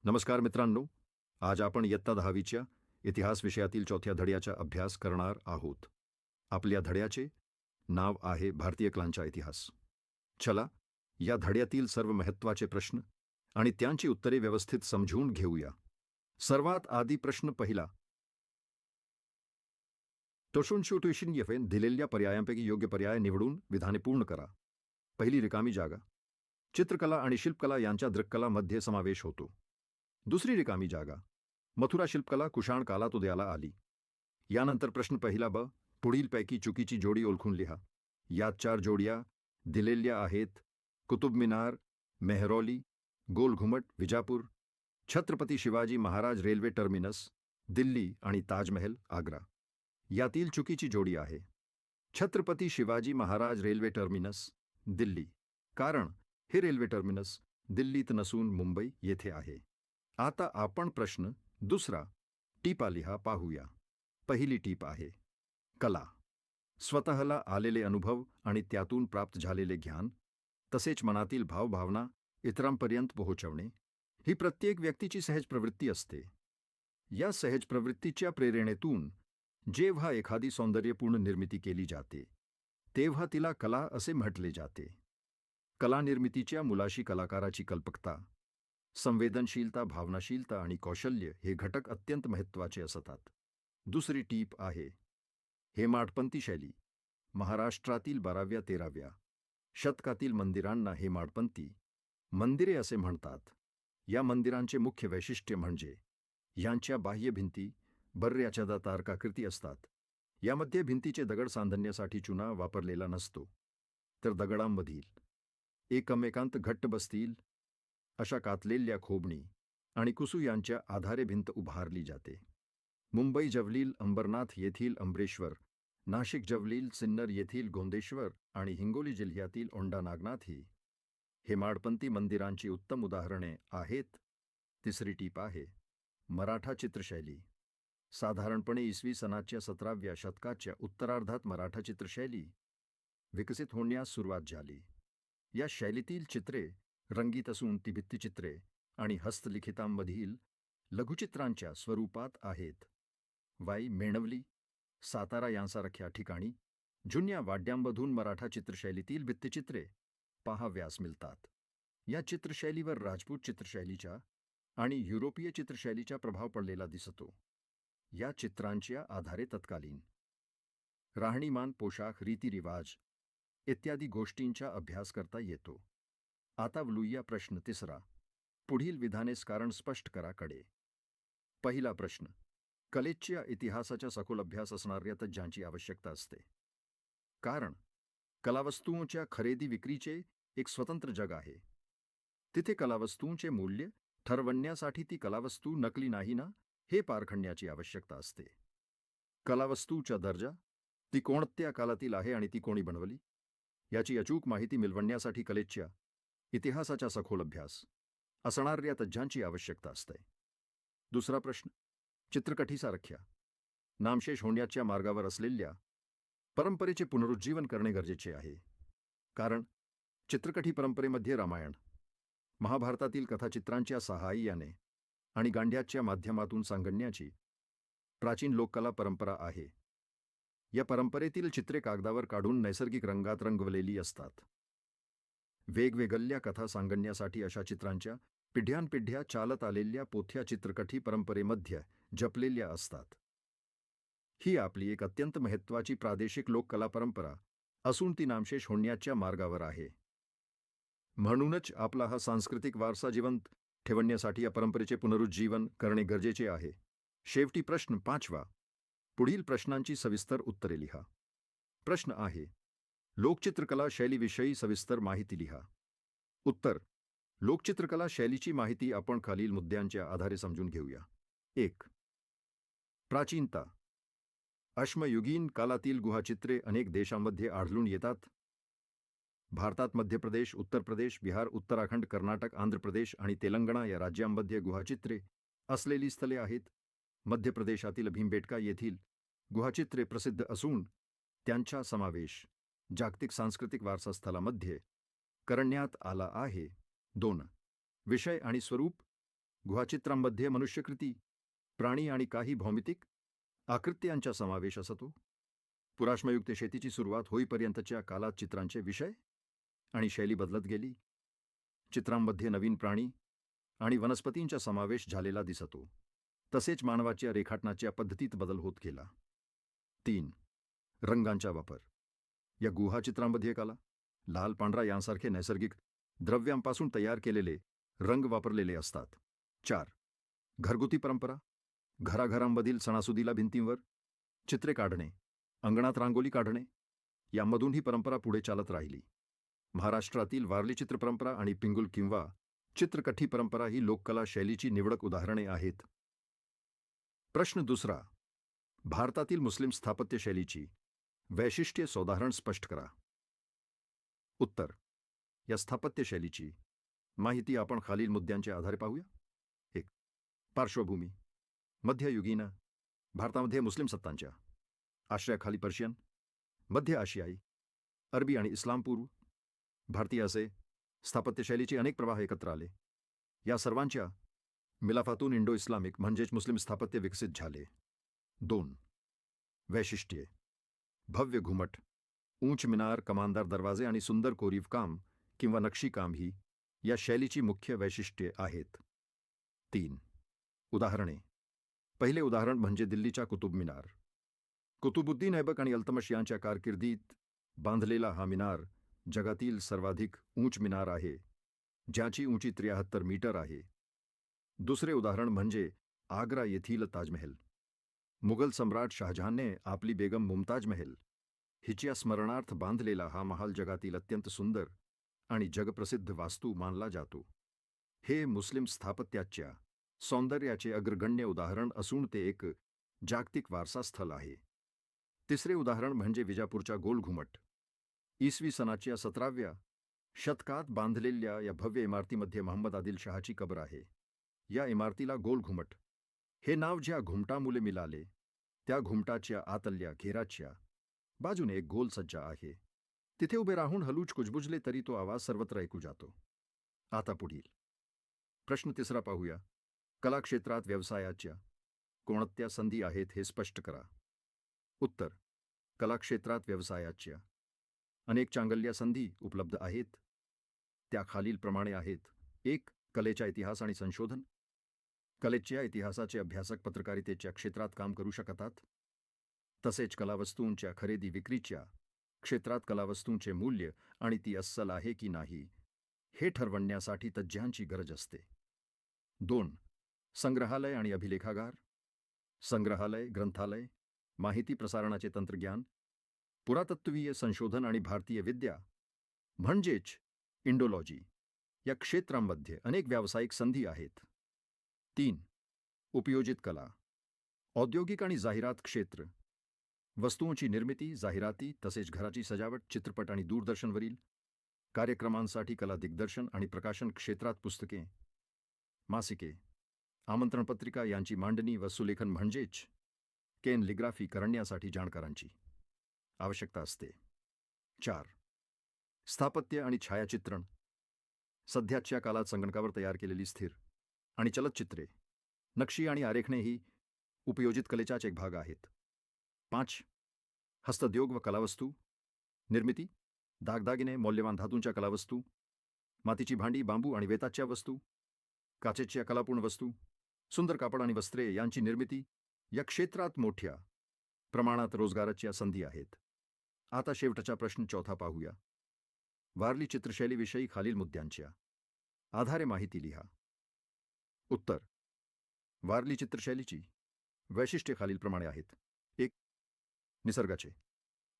नमस्कार मित्रांनो, आज आपण इयत्ता 10वीच्या इतिहास विषयातील चौथ्या धड्याचा अभ्यास करणार आहोत. आपल्या धड्याचे नाव आहे भारतीय कलांचा इतिहास. चला या धड्यातील सर्व महत्त्वाचे प्रश्न आणि त्यांची उत्तरे व्यवस्थित समजून घेऊया. सर्वात आधी प्रश्न पहिला. टोशुनशुटुशिन येफेन दिलेल्या पर्यायांपैकी योग्य पर्याय निवडून विधाने पूर्ण करा. पहिली रिकामी जागा. चित्रकला आणि शिल्पकला यांच्या दृक्कलामध्ये समावेश होतो. दुसरी रिकामी जागा. मथुरा शिल्पकला कुशाण काळात उदयाला आली. यानंतर प्रश्न पहिला ब. पुढीलपैकी चुकीची जोडी ओळखून लिहा. यात 4 जोड्या दिलेल्या आहेत. कुतुब मिनार, मेहरौली, गोल घुमट, विजापूर, छत्रपती शिवाजी महाराज रेल्वे टर्मिनस, दिल्ली आणि ताजमहल, आग्रा. यातील चुकीची जोडी आहे छत्रपती शिवाजी महाराज रेल्वे टर्मिनस, दिल्ली. कारण हे रेल्वे टर्मिनस दिल्लीत नसून मुंबई येथे आहे. आता आपण प्रश्न दुसरा टिपा लिहा पाहूया. पहिली टीप आहे कला. स्वतःला आलेले अनुभव आणि त्यातून प्राप्त झालेले ज्ञान तसेच मनातील भावभावना इतरांपर्यंत पोहोचवणे ही प्रत्येक व्यक्तीची सहज प्रवृत्ती असते. या सहज प्रवृत्तीच्या प्रेरणेतून जेव्हा एखादी सौंदर्यपूर्ण निर्मिती केली जाते तेव्हा तिला कला असे म्हटले जाते. कला निर्मितीच्या मुलाशी कलाकाराची कल्पकता, संवेदनशीलता, भावनाशीलता आणि कौशल्य हे घटक अत्यंत महत्त्वाचे असतात. दुसरी टीप आहे हेमाडपंती शैली. महाराष्ट्रातील 12व्या-13व्या शतकातील मंदिरांना हेमाडपंती मंदिरे असे म्हणतात. या मंदिरांचे मुख्य वैशिष्ट्य म्हणजे यांच्या बाह्य भिंती बर्याचदा तारकाकृती असतात. यामध्ये भिंतीचे दगड सांधण्यासाठी चुना वापरलेला नसतो, तर दगडांमधील एकमेकांत घट्ट बसतील अशा कातलेल्या खोबणी आणि कुसू यांच्या आधारे भिंत उभारली जाते. मुंबई जवळील अंबरनाथ येथील अंबरेश्वर, नाशिक जवळील सिन्नर येथील गोंदेश्वर आणि हिंगोली जिल्ह्यातील औंढा नागनाथ ही हेमाडपंती मंदिरांची उत्तम उदाहरणे आहेत. तिसरी टीप आहे मराठा चित्रशैली. साधारणपणे इसवी सनाच्या 17व्या शतकाच्या उत्तरार्धात मराठा चित्रशैली विकसित होण्यास सुरुवात झाली. या शैलीतील चित्रे रंगीत असून ती भित्तिचित्रे आणि हस्तलिखितांमधील लघुचित्रांच्या स्वरूपात आहेत. वाई, मेणवली, सातारा यांसारख्या ठिकाणी जुन्या वाड्यांमधून मराठा चित्रशैलीतील भित्तिचित्रे पाहाव्यास मिळतात. या चित्रशैलीवर राजपूत चित्रशैलीचा आणि युरोपीय चित्रशैलीचा प्रभाव पडलेला दिसतो. या चित्रांच्या आधारे तत्कालीन राहणीमान, पोशाख, रीतिरिवाज इत्यादी गोष्टींचा अभ्यास करता येतो. आता वळूया प्रश्न तिसरा. पुढील विधानेस कारण स्पष्ट करा कडे. पहिला प्रश्न. कलेच्या इतिहासाचा सखोल अभ्यास असणाऱ्या तज्ज्ञांची आवश्यकता असते. कारण कलावस्तूंच्या खरेदी विक्रीचे एक स्वतंत्र जग आहे. तिथे कलावस्तूंचे मूल्य ठरवण्यासाठी ती कलावस्तू नकली नाही ना हे पारखण्याची आवश्यकता असते. कलावस्तूचा दर्जा, ती कोणत्या काळातील आहे आणि ती कोणी बनवली याची अचूक माहिती मिळवण्यासाठी कलेच्या इतिहासाचा सखोल अभ्यास असणाऱ्या तज्ज्ञांची आवश्यकता असते. दुसरा प्रश्न. चित्रकथीसारख्या नामशेष होण्याच्या मार्गावर असलेल्या परंपरेचे पुनरुज्जीवन करणे गरजेचे आहे. कारण चित्रकथी परंपरेमध्ये रामायण, महाभारतातील कथाचित्रांच्या सहाय्याने आणि गांड्याच्या माध्यमातून सांगण्याची प्राचीन लोककला परंपरा आहे. या परंपरेतील चित्रे कागदावर काढून नैसर्गिक रंगात रंगवलेली असतात. वेगवेगळ्या कथा सांगण्यासाठी अशा चित्रांच्या पिढ्यानपिढ्या चालत आलेल्या पोथ्या चित्रकथी परंपरेमध्ये जपलेल्या असतात. ही आपली एक अत्यंत महत्त्वाची प्रादेशिक लोककला परंपरा असून ती नामशेष होण्याच्या मार्गावर आहे. म्हणूनच आपला हा सांस्कृतिक वारसा जिवंत ठेवण्यासाठी या परंपरेचे पुनरुज्जीवन करणे गरजेचे आहे. शेवटी प्रश्न 5वा. पुढील प्रश्नांची सविस्तर उत्तरे लिहा. प्रश्न आहे लोकचित्रकला शैलीविषयी सविस्तर माहिती लिहा. उत्तर. लोकचित्रकला शैलीची माहिती आपण खालील मुद्द्यांच्या आधारे समजून घेऊया. 1. प्राचीनता. अश्मयुगीन काळातील गुहाचित्रे अनेक देशांमध्ये आढळून येतात. भारतात मध्य प्रदेश, उत्तर प्रदेश, बिहार, उत्तराखंड, कर्नाटक, आंध्र प्रदेश आणि तेलंगणा या राज्यांमध्ये गुहाचित्रे असलेली स्थले आहेत. मध्य प्रदेशातील भीमबेटका येथील गुहाचित्रे प्रसिद्ध असून त्यांचा समावेश जागतिक सांस्कृतिक वारसा स्थलामध्ये करण्यात आला आहे. 2. विषय आणि स्वरूप. गुहाचित्रांमध्ये मनुष्यकृती, प्राणी आणि काही भौमितिक आकृत्यांचा समावेश असतो. पुराश्मयुक्त शेतीची सुरुवात होईपर्यंतच्या कालात चित्रांचे विषय आणि शैली बदलत गेली. चित्रांमध्ये नवीन प्राणी आणि वनस्पतींचा समावेश झालेला दिसतो. तसेच मानवाच्या रेखाटनाच्या पद्धतीत बदल होत गेला. 3. रंगांचा वापर. या गुहाचित्रांमध्ये कला, लाल पांढरा यांसारखे नैसर्गिक द्रव्यांपासून तयार केलेले रंग वापरलेले असतात. 4. घरगुती परंपरा. घराघरांमधील सणासुदीला भिंतींवर चित्रे काढणे, अंगणात रांगोळी काढणे यामधून ही परंपरा पुढे चालत राहिली. महाराष्ट्रातील वारली चित्रपरंपरा आणि पिंगुल किंवा चित्रकठी परंपरा ही लोककला शैलीची निवडक उदाहरणे आहेत. प्रश्न दुसरा. भारतातील मुस्लिम स्थापत्य शैलीची वैशिष्ट्ये सोदाहरण स्पष्ट करा. उत्तर. या स्थापत्य शैलीची माहिती आपण खालील मुद्द्यांच्या आधारे पाहूया. 1. पार्श्वभूमी. मध्ययुगीन भारतामध्ये मुस्लिम सत्तांच्या आश्रयाखाली पर्शियन, मध्य आशियाई, अरबी आणि इस्लामपूर्व भारतीय असे स्थापत्य शैलीचे अनेक प्रवाह एकत्र आले. या सर्वांच्या मिलाफातून इंडो इस्लामिक म्हणजेच मुस्लिम स्थापत्य विकसित झाले. 2. वैशिष्ट्ये. भव्य घुमट, उंच मिनार, कमानदार दरवाजे आणि सुंदर कोरीव काम किंवा नक्षीकाम ही या शैलीची मुख्य वैशिष्ट्ये आहेत. 3. उदाहरणे. पहिले उदाहरण म्हणजे दिल्लीचा कुतुब मिनार. कुतुबुद्दीन ऐबक आणि अल्तमश यांच्या कारकिर्दीत बांधलेला हा मिनार जगातील सर्वाधिक उंच मिनार आहे, ज्याची उंची 73 मीटर आहे. दुसरे उदाहरण म्हणजे आग्रा येथील ताजमहल. मुघल सम्राट शहाजहानने आपली बेगम मुमताज महल हिच्या स्मरणार्थ बांधलेला हा महाल जगातील अत्यंत सुंदर आणि जगप्रसिद्ध वास्तू मानला जातो. हे मुस्लिम स्थापत्याच्या सौंदर्याचे अग्रगण्य उदाहरण असून ते एक जागतिक वारसा स्थल आहे. तिसरे उदाहरण म्हणजे विजापूरचा गोल घुमट. इसवी सनाच्या 17व्या शतकात बांधलेल्या या भव्य इमारतीमध्ये महम्मद आदिल शहाची कबर आहे. या इमारतीला गोल घुमट हे नाव ज्या घुमटामुळे मिळाले, त्या घुमटाच्या आतल्या घेराच्या बाजूने एक गोल सज्जा आहे. तिथे उभे राहून हलूच कुजबुजले तरी तो आवाज सर्वत्र ऐकू जातो. आता पुढील प्रश्न तिसरा पाहूया. कलाक्षेत्रात व्यवसायाच्या कोणत्या संधी आहेत हे स्पष्ट करा. उत्तर. कलाक्षेत्रात व्यवसायाच्या अनेक चांगल्या संधी उपलब्ध आहेत. त्या खालीलप्रमाणे आहेत. 1. कलेचा इतिहास आणि संशोधन. कलेच्या इतिहासाचे अभ्यासक पत्रकारितेच्या क्षेत्रात काम करू शकतात. तसेच कलावस्तूंच्या खरेदी विक्रीच्या क्षेत्रात कलावस्तूंचे मूल्य आणि ती अस्सल आहे की नाही हे ठरवण्यासाठी तज्ज्ञांची गरज असते. 2. संग्रहालय आणि अभिलेखागार. संग्रहालय, ग्रंथालय, माहिती प्रसारणाचे तंत्रज्ञान, पुरातत्त्वीय संशोधन आणि भारतीय विद्या म्हणजेच इंडोलॉजी या क्षेत्रांमध्ये अनेक व्यावसायिक संधी आहेत. 3. उपयोजित कला. औद्योगिक आणि जाहिरात क्षेत्र. वस्तूंची निर्मिती, जाहिराती तसेच घराची सजावट, चित्रपट आणि दूरदर्शनवरील कार्यक्रमांसाठी कला दिग्दर्शन आणि प्रकाशन क्षेत्रात पुस्तके, मासिके, आमंत्रणपत्रिका यांची मांडणी व सुलेखन म्हणजेच कॅलिग्राफी करण्यासाठी जाणकारांची आवश्यकता असते. 4. स्थापत्य आणि छायाचित्रण. सध्याच्या काळात संगणकावर तयार केलेली स्थिर आणि चलचित्रे, नक्षी आणि आरेखणे ही उपयोजित कलेचाच एक भाग आहेत. 5. हस्तोद्योग व कलावस्तू निर्मिती. दागदागिने, मौल्यवान धातूंच्या कलावस्तू, मातीची भांडी, बांबू आणि वेताच्या वस्तू, काचेच्या कलापूर्ण वस्तू, सुंदर कापड आणि वस्त्रे यांची निर्मिती या क्षेत्रात मोठ्या प्रमाणात रोजगाराच्या संधी आहेत. आता शेवटचा प्रश्न चौथा पाहूया. वारली चित्रशैलीविषयी खालील मुद्द्यांच्या आधारे माहिती लिहा. उत्तर. वारली चित्रशैलीची वैशिष्ट्ये खालीलप्रमाणे आहेत. 1. निसर्गाचे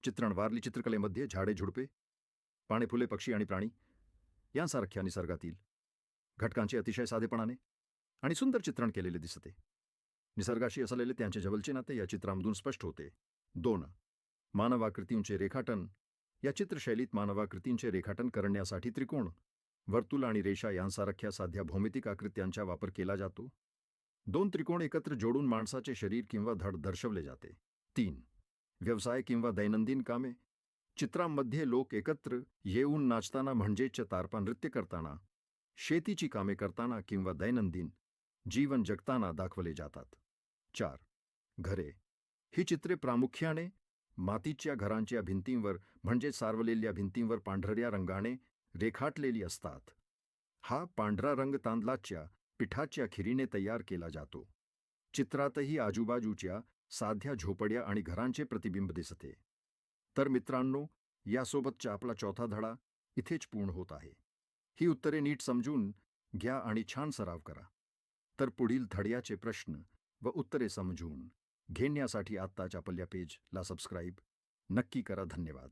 चित्रण. वारली चित्रकलेमध्ये झाडे, झुडपे, पाने, फुले, पक्षी आणि प्राणी यांसारख्या निसर्गातील घटकांचे अतिशय साधेपणाने आणि सुंदर चित्रण केलेले दिसते. निसर्गाशी असलेले त्यांचे जवळचे नाते या चित्रांमधून स्पष्ट होते. 2. मानवाकृतींचे रेखाटन. या चित्रशैलीत मानवाकृतींचे रेखाटन करण्यासाठी त्रिकोण, वर्तुळ आणि रेषा यांसारख्या साध्या भौमितिक आकृत्यांचा वापर केला जातो. 2 त्रिकोण एकत्र जोडून माणसाचे शरीर किंवा धड दर्शवले जाते. 3. व्यवसाय किंवा दैनंदिन कामे. चित्रांमध्ये लोक एकत्र येऊन नाचताना म्हणजेच तारपा नृत्य करताना, शेतीची कामे करताना किंवा दैनंदिन जीवन जगताना दाखवले जातात. 4. घरे. ही चित्रे प्रामुख्याने मातीच्या घरांच्या भिंतींवर म्हणजे सारवलेल्या भिंतींवर पांढऱ्या रंगाने रेखाटलेली असतात. हा पांढरा रंग तांदळाच्या पिठाच्या खिरीने तयार केला जातो. चित्रातही आजूबाजूच्या साध्या झोपड्या आणि घरांचे प्रतिबिंब दिसते. तर मित्रांनो, यासोबतचा आपला चौथा धडा इथेच पूर्ण होत आहे. ही उत्तरे नीट समजून घ्या आणि छान सराव करा. तर पुढील धड्याचे प्रश्न व उत्तरे समजून घेण्यासाठी आत्ताच आपल्या पेजला सबस्क्राईब नक्की करा. धन्यवाद.